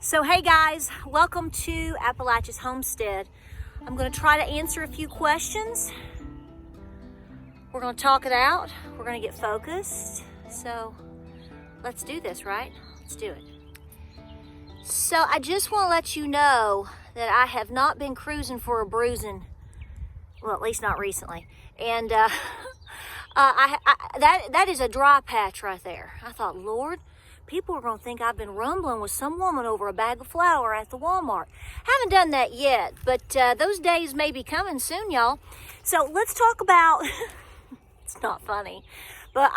So hey guys, welcome to Appalachia's Homestead. I'm going to try to answer a few questions. We're going to talk it out. We're going to get focused. So let's do this, right? Let's do it. So I just want to let you know that I have not been cruising for a bruising. Well, at least not recently. And that is a dry patch right there. I thought, Lord, people are going to think I've been rumbling with some woman over a bag of flour at the Walmart. Haven't done that yet, but those days may be coming soon, y'all. So let's talk about, it's not funny, but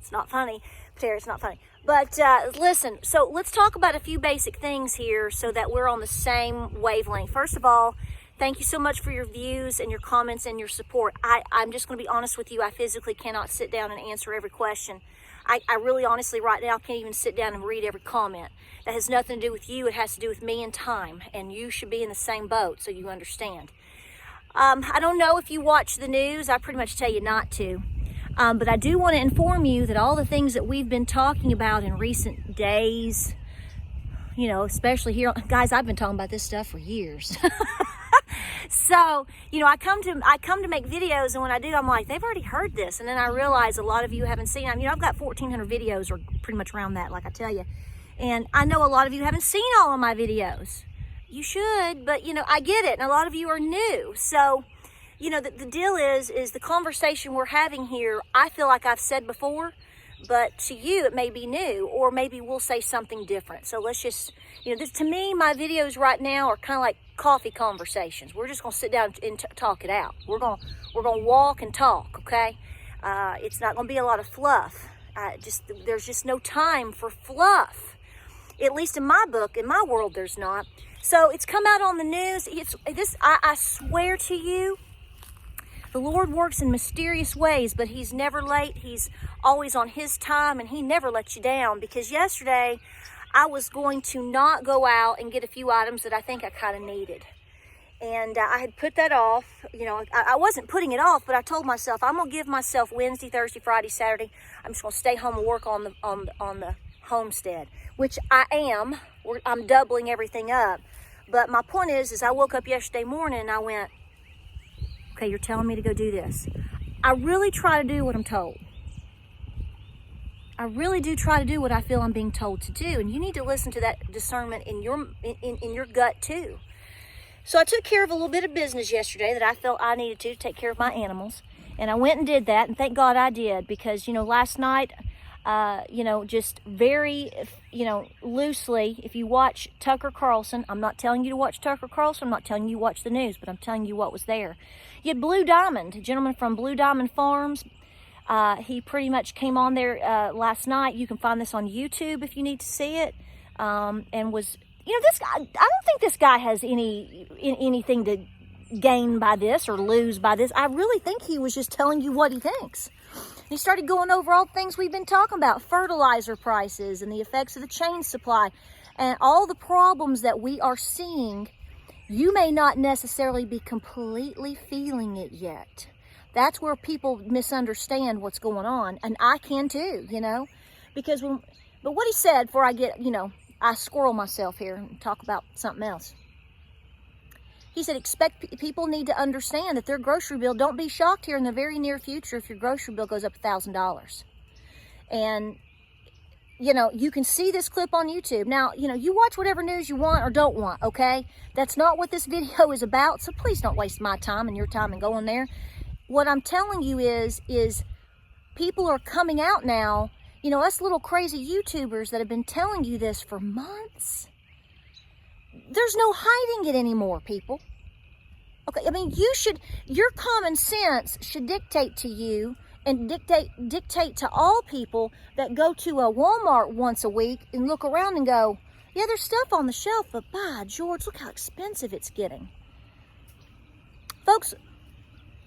it's not funny. Terry, it's not funny. But listen, so let's talk about a few basic things here so that we're on the same wavelength. First of all, thank you so much for your views and your comments and your support. I'm just going to be honest with you. I physically cannot sit down and answer every question. I really honestly right now can't even sit down and read every comment. That has nothing to do with you. It has to do with me and time. And you should be in the same boat so you understand. I don't know if you watch the news. I pretty much tell you not to. But I do want to inform you that all the things that we've been talking about in recent days, you know, especially here, guys, I've been talking about this stuff for years. So, you know, I come to make videos, and when I do, I'm like, they've already heard this. And then I realize a lot of you haven't seen them. You know, I've got 1,400 videos, or pretty much around that, like I tell you. And I know a lot of you haven't seen all of my videos. You should, but, you know, I get it. And a lot of you are new. So, you know, the deal is the conversation we're having here, I feel like I've said before, but to you, it may be new, or maybe we'll say something different. So let's just, you know, this, to me, my videos right now are kind of like coffee conversations. We're just going to sit down and talk it out. We're going to walk and talk, okay? It's not going to be a lot of fluff. There's just no time for fluff. At least in my book, in my world, there's not. So it's come out on the news. I swear to you, the Lord works in mysterious ways, but He's never late. He's always on His time, and He never lets you down. Because yesterday, I was going to not go out and get a few items that I think I kind of needed. And I had put that off. You know, I wasn't putting it off, but I told myself, I'm going to give myself Wednesday, Thursday, Friday, Saturday. I'm just going to stay home and work on the homestead, which I am. I'm doubling everything up. But my point is I woke up yesterday morning and I went, okay, you're telling me to go do this. I really try to do what I'm told. I really do try to do what I feel I'm being told to do. And you need to listen to that discernment in your gut too. So I took care of a little bit of business yesterday that I felt I needed to take care of my animals. And I went and did that. And thank God I did. Because, you know, last night, you know, just very, you know, loosely, if you watch Tucker Carlson, I'm not telling you to watch Tucker Carlson. I'm not telling you to watch the news. But I'm telling you what was there. You had Blue Diamond, a gentleman from Blue Diamond Farms. He pretty much came on there last night. You can find this on YouTube if you need to see it. And was, you know, this guy, I don't think this guy has anything to gain by this or lose by this. I really think he was just telling you what he thinks. He started going over all the things we've been talking about, fertilizer prices and the effects of the chain supply and all the problems that we are seeing. You may not necessarily be completely feeling it yet. That's where people misunderstand what's going on. And I can too, you know, because but what he said before I get, you know, I squirrel myself here and talk about something else. He said, people need to understand that their grocery bill, don't be shocked here in the very near future if your grocery bill goes up $1,000. And, you know, you can see this clip on YouTube. Now, you know, you watch whatever news you want or don't want, okay? That's not what this video is about, so please don't waste my time and your time and going there. What I'm telling you is people are coming out now, you know, us little crazy YouTubers that have been telling you this for months. There's no hiding it anymore, people. Okay, I mean, your common sense should dictate to you and dictate to all people that go to a Walmart once a week and look around and go, yeah, there's stuff on the shelf, but by George, look how expensive it's getting. Folks,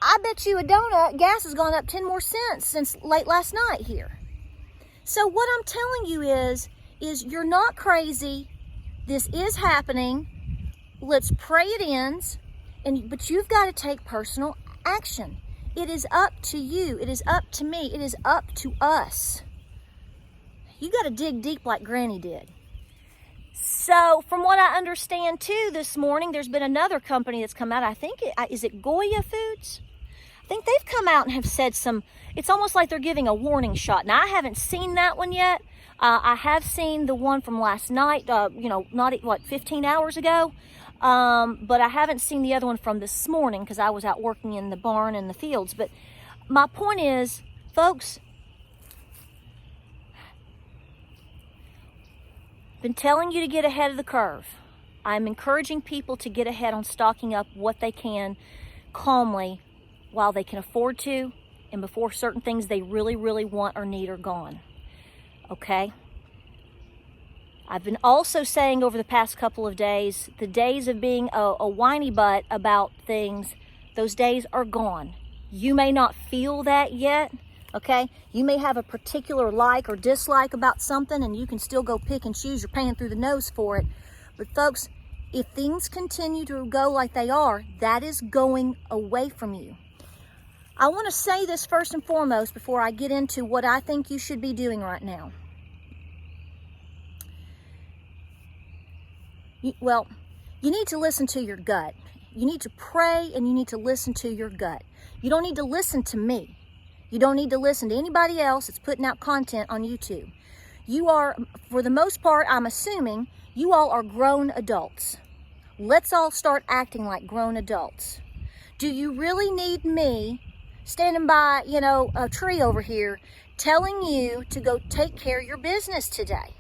I bet you a donut, gas has gone up 10 more cents since late last night here. So what I'm telling you is you're not crazy. This is happening. Let's pray it ends. But you've got to take personal action. It is up to you. It is up to me. It is up to us. You got to dig deep like Granny did. So from what I understand too, this morning, there's been another company that's come out. I think, is it Goya Foods? I think they've come out and have said it's almost like they're giving a warning shot. Now, I haven't seen that one yet. I have seen the one from last night, not 15 hours ago. But I haven't seen the other one from this morning because I was out working in the barn and the fields. But my point is, folks, been telling you to get ahead of the curve. I'm encouraging people to get ahead on stocking up what they can calmly while they can afford to and before certain things they really, really want or need are gone. Okay? I've been also saying over the past couple of days, the days of being a whiny butt about things, those days are gone. You may not feel that yet, okay? You may have a particular like or dislike about something and you can still go pick and choose. You're paying through the nose for it. But folks, if things continue to go like they are, that is going away from you. I want to say this first and foremost before I get into what I think you should be doing right now. Well, you need to listen to your gut. You need to pray and you need to listen to your gut. You don't need to listen to me. You don't need to listen to anybody else that's putting out content on YouTube. You are, for the most part, I'm assuming, you all are grown adults. Let's all start acting like grown adults. Do you really need me standing by, a tree over here telling you to go take care of your business today?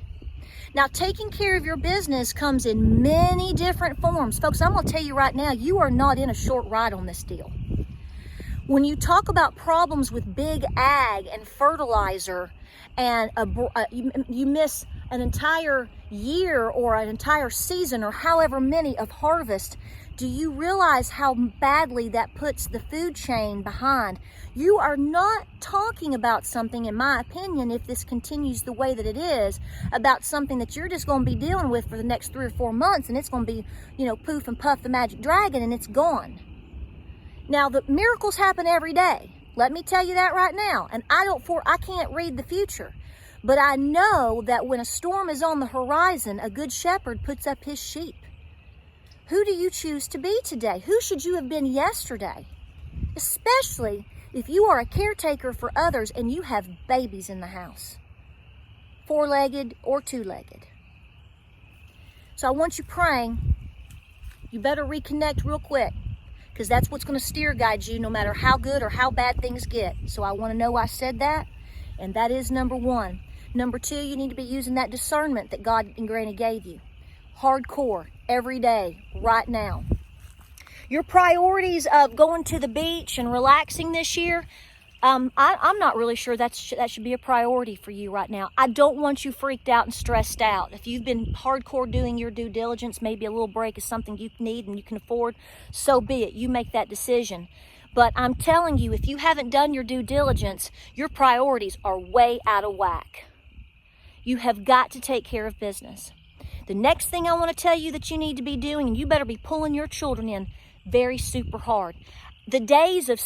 Now, taking care of your business comes in many different forms. Folks, I'm going to tell you right now, you are not in a short ride on this deal. When you talk about problems with big ag and fertilizer and you miss an entire year or an entire season or however many of harvest, do you realize how badly that puts the food chain behind? You are not talking about something, in my opinion, if this continues the way that it is, about something that you're just going to be dealing with for the next 3 or 4 months, and it's going to be, poof and puff the magic dragon, and it's gone. Now, the miracles happen every day. Let me tell you that right now. And I can't read the future. But I know that when a storm is on the horizon, a good shepherd puts up his sheep. Who do you choose to be today? Who should you have been yesterday? Especially if you are a caretaker for others and you have babies in the house, 4-legged or 2-legged. So I want you praying. You better reconnect real quick, because that's what's going to steer guide you no matter how good or how bad things get. So I want to know I said that, and that is number 1. Number 2, you need to be using that discernment that God and Granny gave you. Hardcore, every day, right now. Your priorities of going to the beach and relaxing this year, I'm not really sure that should be a priority for you right now. I don't want you freaked out and stressed out. If you've been hardcore doing your due diligence, maybe a little break is something you need and you can afford, so be it. You make that decision. But I'm telling you, if you haven't done your due diligence, your priorities are way out of whack. You have got to take care of business. The next thing I want to tell you that you need to be doing, and you better be pulling your children in very super hard. The days of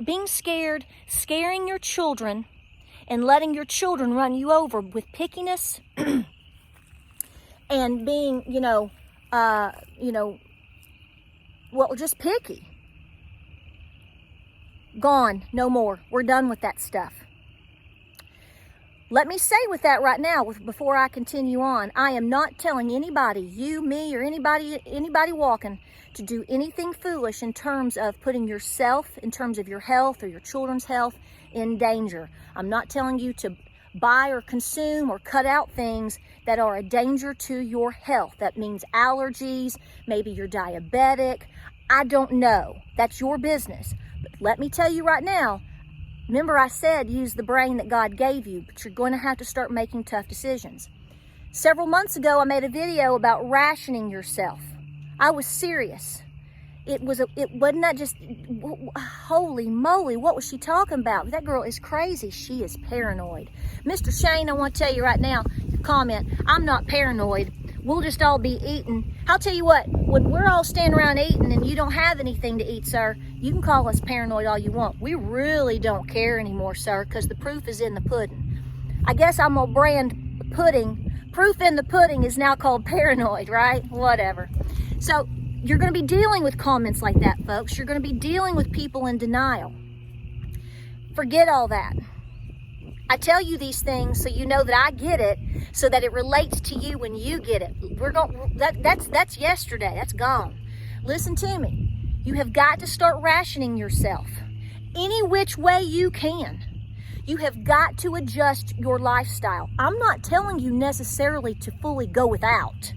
being scared, scaring your children, and letting your children run you over with pickiness and being, just picky. Gone, no more. We're done with that stuff. Let me say with that right now, before I continue on, I am not telling anybody, you, me, or anybody walking, to do anything foolish in terms of putting yourself, in terms of your health or your children's health, in danger. I'm not telling you to buy or consume or cut out things that are a danger to your health. That means allergies, maybe you're diabetic. I don't know. That's your business. But let me tell you right now, remember I said use the brain that God gave you, but you're going to have to start making tough decisions. Several months ago, I made a video about rationing yourself. I was serious. It wasn't that just, holy moly, what was she talking about? That girl is crazy. She is paranoid. Mr. Shane, I want to tell you right now, comment, I'm not paranoid. We'll just all be eating. I'll tell you what, when we're all standing around eating and you don't have anything to eat, sir, you can call us paranoid all you want. We really don't care anymore, sir, because the proof is in the pudding. I guess I'm going to brand pudding proof in the pudding is now called paranoid, right? Whatever. So you're going to be dealing with comments like that, folks. You're going to be dealing with people in denial. Forget all that. I tell you these things so you know that I get it, so that it relates to you when you get it. That's yesterday. That's gone. Listen to me. You have got to start rationing yourself any which way you can. You have got to adjust your lifestyle. I'm not telling you necessarily to fully go without,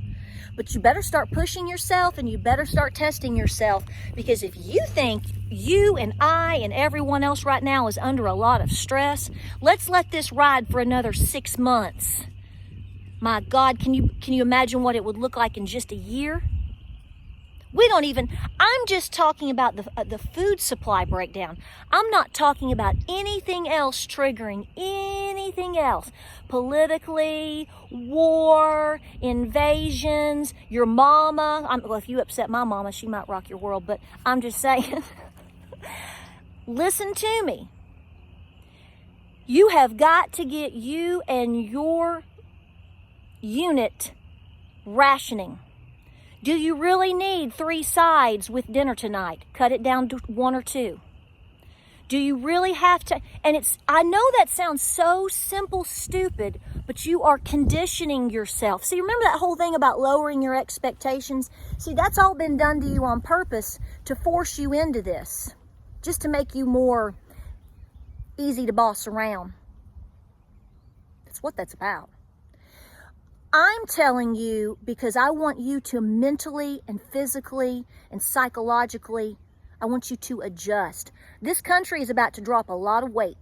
but you better start pushing yourself and you better start testing yourself, because if you think you and I and everyone else right now is under a lot of stress, let's let this ride for another 6 months. My God, can you imagine what it would look like in just a year? I'm just talking about the food supply breakdown. I'm not talking about anything else triggering anything else. Politically, war, invasions, your mama. Well, if you upset my mama, she might rock your world, but I'm just saying. Listen to me. You have got to get you and your unit rationing. Do you really need 3 sides with dinner tonight? Cut it down to 1 or 2. Do you really have to? And I know that sounds so simple, stupid, but you are conditioning yourself. See, remember that whole thing about lowering your expectations? See, that's all been done to you on purpose to force you into this, just to make you more easy to boss around. That's what that's about. I'm telling you because I want you to mentally and physically and psychologically, I want you to adjust. This country is about to drop a lot of weight.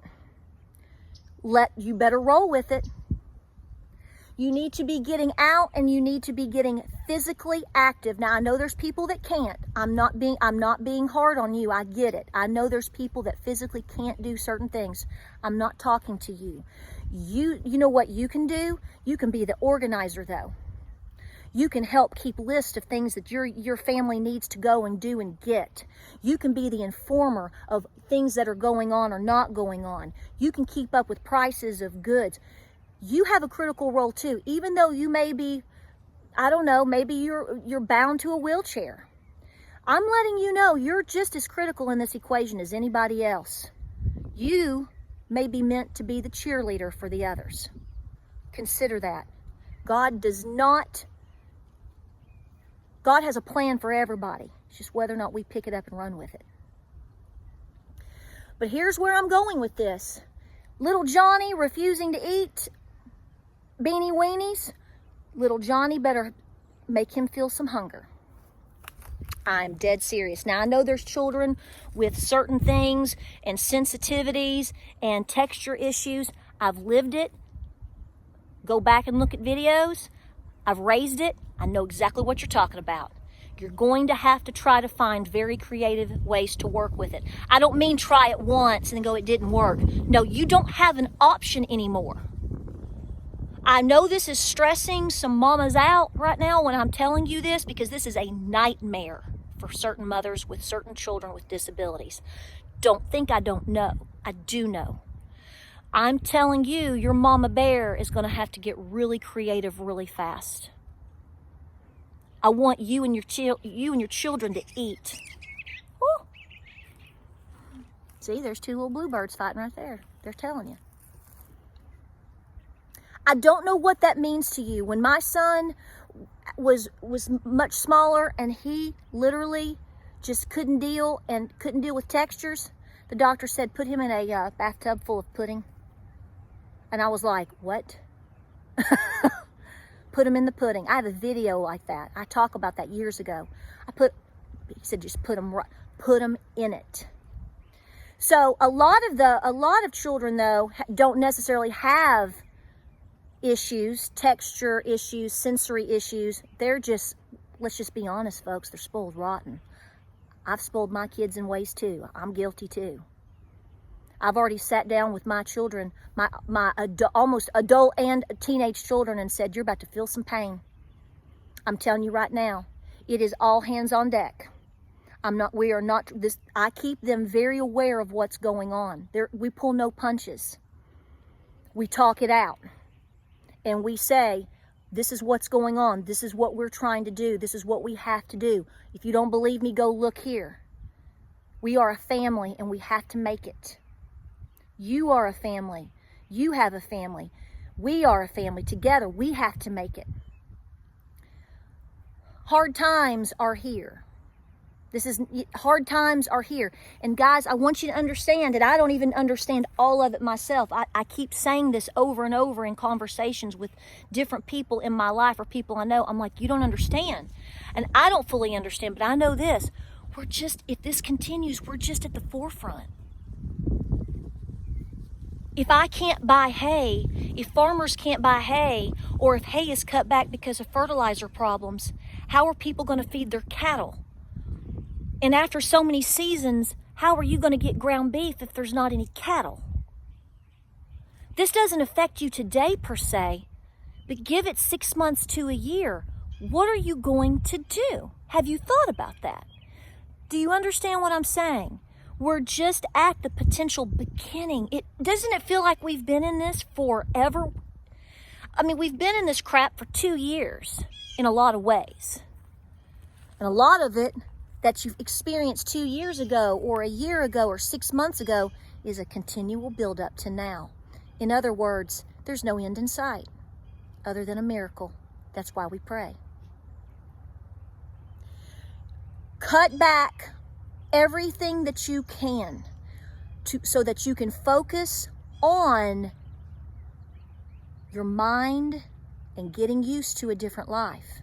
You better roll with it. You need to be getting out and you need to be getting physically active. Now, I know there's people that can't. I'm not being hard on you. I get it. I know there's people that physically can't do certain things. I'm not talking to you. You know what you can do? You can be the organizer, though. You can help keep lists of things that your family needs to go and do and get. You can be the informer of things that are going on or not going on. You can keep up with prices of goods. You have a critical role too, even though you may be, I don't know, maybe you're bound to a wheelchair. I'm letting you know you're just as critical in this equation as anybody else. You may be meant to be the cheerleader for the others. Consider that. God has a plan for everybody. It's just whether or not we pick it up and run with it. But here's where I'm going with this. Little Johnny refusing to eat beanie weenies. Little Johnny better make him feel some hunger. I'm dead serious. Now, I know there's children with certain things and sensitivities and texture issues. I've lived it. Go back and look at videos. I've raised it. I know exactly what you're talking about. You're going to have to try to find very creative ways to work with it. I don't mean try it once and then go, it didn't work. No, you don't have an option anymore. I know this is stressing some mamas out right now when I'm telling you this, because this is a nightmare for certain mothers with certain children with disabilities. Don't think I don't know. I do know. I'm telling you, your mama bear is going to have to get really creative really fast. I want you and your children to eat. Woo. See, there's 2 little bluebirds fighting right there. They're telling you. I don't know what that means to you. When my son was much smaller and he literally just couldn't deal with textures, the doctor said put him in a bathtub full of pudding. And I was like, what? Put him in the pudding. I have a video like that. I talk about that years ago. He said just put him in it. So a lot of children though don't necessarily have issues, texture issues, sensory issues. They're just, let's just be honest, folks, they're spoiled rotten. I've spoiled my kids in ways too. I'm guilty too. I've already sat down with my children, my almost adult and teenage children, and said, you're about to feel some pain. I'm telling you right now, it is all hands on deck. I keep them very aware of what's going on. We pull no punches. We talk it out. And we say, This is what's going on. This is what we're trying to do. This is what we have to do. If you don't believe me, go look here. We are a family and we have to make it. You are a family. You have a family. We are a family. Together, we have to make it. Hard times are here. Hard times are here. And guys, I want you to understand that I don't even understand all of it myself. I keep saying this over and over in conversations with different people in my life or people I know. I'm like, you don't understand. And I don't fully understand, but I know this. If this continues, we're just at the forefront. If I can't buy hay, if farmers can't buy hay, or if hay is cut back because of fertilizer problems, how are people going to feed their cattle? And after so many seasons, how are you going to get ground beef if there's not any cattle? This doesn't affect you today per se, but give it 6 months to a year. What are you going to do? Have you thought about that? Do you understand what I'm saying? We're just at the potential beginning. Doesn't it feel like we've been in this forever? I mean, we've been in this crap for 2 years in a lot of ways. And a lot of it that you've experienced 2 years ago or a year ago or 6 months ago is a continual buildup to now. In other words, there's no end in sight other than a miracle. That's why we pray. Cut back everything that you can so that you can focus on your mind and getting used to a different life.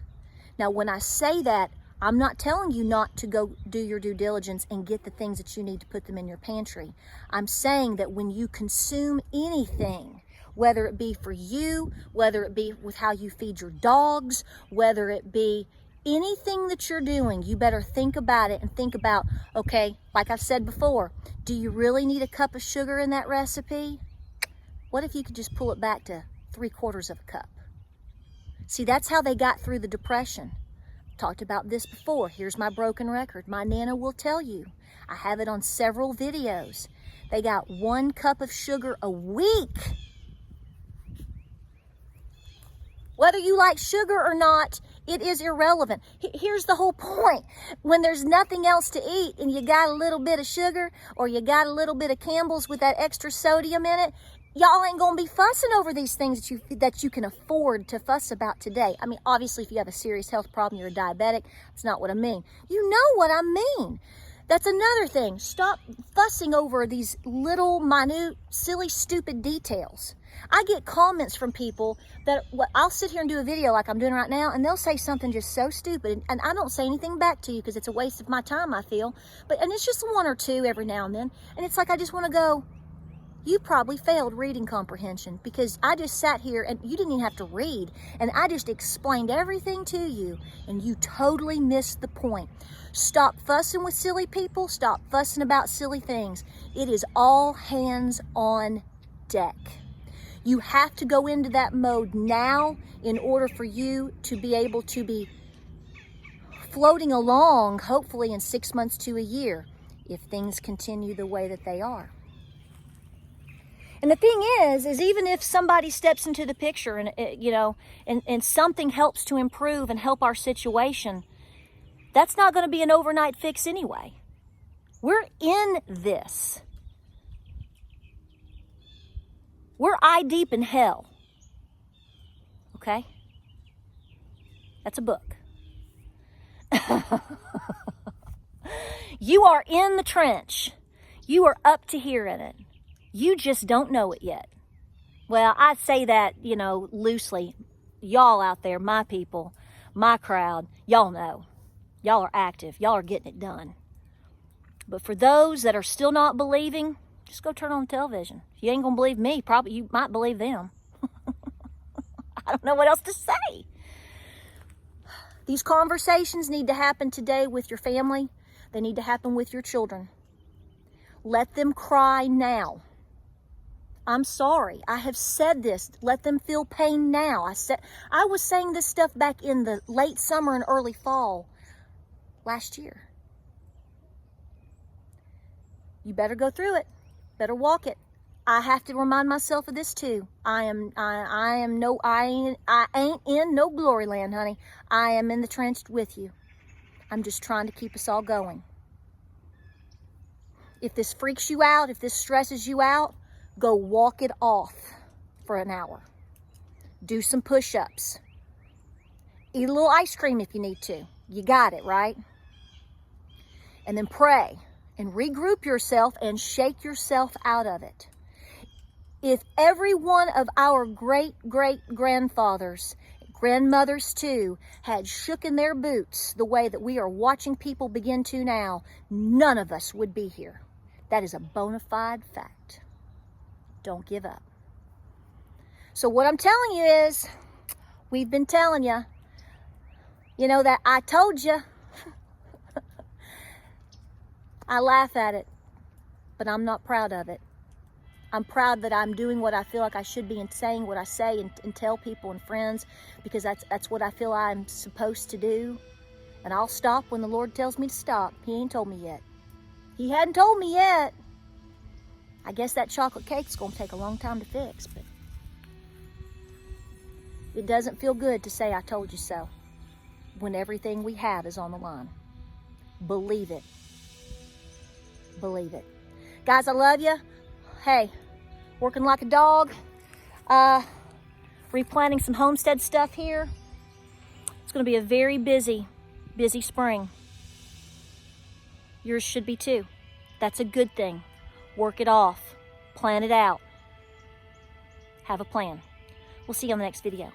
Now, when I say that, I'm not telling you not to go do your due diligence and get the things that you need to put them in your pantry. I'm saying that when you consume anything, whether it be for you, whether it be with how you feed your dogs, whether it be anything that you're doing, you better think about it and think about, okay, like I've said before, do you really need a cup of sugar in that recipe? What if you could just pull it back to 3/4 of a cup? See, that's how they got through the Depression. Talked about this before. Here's my broken record. My Nana will tell you. I have it on several videos. They got 1 cup of sugar a week. Whether you like sugar or not, it is irrelevant. Here's the whole point. When there's nothing else to eat and you got a little bit of sugar or you got a little bit of Campbell's with that extra sodium in it, y'all ain't gonna be fussing over these things that you can afford to fuss about today. I mean, obviously, if you have a serious health problem, you're a diabetic, that's not what I mean. You know what I mean. That's another thing. Stop fussing over these little, minute, silly, stupid details. I get comments from people that I'll sit here and do a video like I'm doing right now, and they'll say something just so stupid, and I don't say anything back to you because it's a waste of my time, I feel. And it's just 1 or 2 every now and then, and it's like I just want to go, you probably failed reading comprehension because I just sat here and you didn't even have to read, and I just explained everything to you, and you totally missed the point. Stop fussing with silly people. Stop fussing about silly things. It is all hands on deck. You have to go into that mode now in order for you to be able to be floating along, hopefully in 6 months to a year, if things continue the way that they are. And the thing is even if somebody steps into the picture and something helps to improve and help our situation, that's not going to be an overnight fix anyway. We're in this. We're eye deep in hell. Okay? That's a book. You are in the trench. You are up to here in it. You just don't know it yet. Well, I say that, loosely. Y'all out there, my people, my crowd, y'all know. Y'all are active. Y'all are getting it done. But for those that are still not believing, just go turn on television. If you ain't going to believe me, probably you might believe them. I don't know what else to say. These conversations need to happen today with your family. They need to happen with your children. Let them cry now. I'm sorry. I have said this. Let them feel pain now. I was saying this stuff back in the late summer and early fall last year. You better go through it. Better walk it. I have to remind myself of this too. I ain't in no glory land, honey. I am in the trench with you. I'm just trying to keep us all going. If this freaks you out, if this stresses you out, go walk it off for an hour. Do some push-ups. Eat a little ice cream if you need to. You got it, right? And then pray and regroup yourself and shake yourself out of it. If every one of our great-great-grandfathers, grandmothers too, had shooken their boots the way that we are watching people begin to now, none of us would be here. That is a bona fide fact. Don't give up. So what I'm telling you is, we've been telling you, you know that I told you. I laugh at it, but I'm not proud of it. I'm proud that I'm doing what I feel like I should be and saying what I say and tell people and friends, because that's what I feel I'm supposed to do. And I'll stop when the Lord tells me to stop. He ain't told me yet. He hadn't told me yet. I guess that chocolate cake's gonna take a long time to fix, but it doesn't feel good to say I told you so when everything we have is on the line. Believe it. Believe it. Guys, I love you. Hey, working like a dog. Replanting some homestead stuff here. It's going to be a very busy spring. Yours should be too. That's a good thing. Work it off. Plan it out. Have a plan. We'll see you on the next video.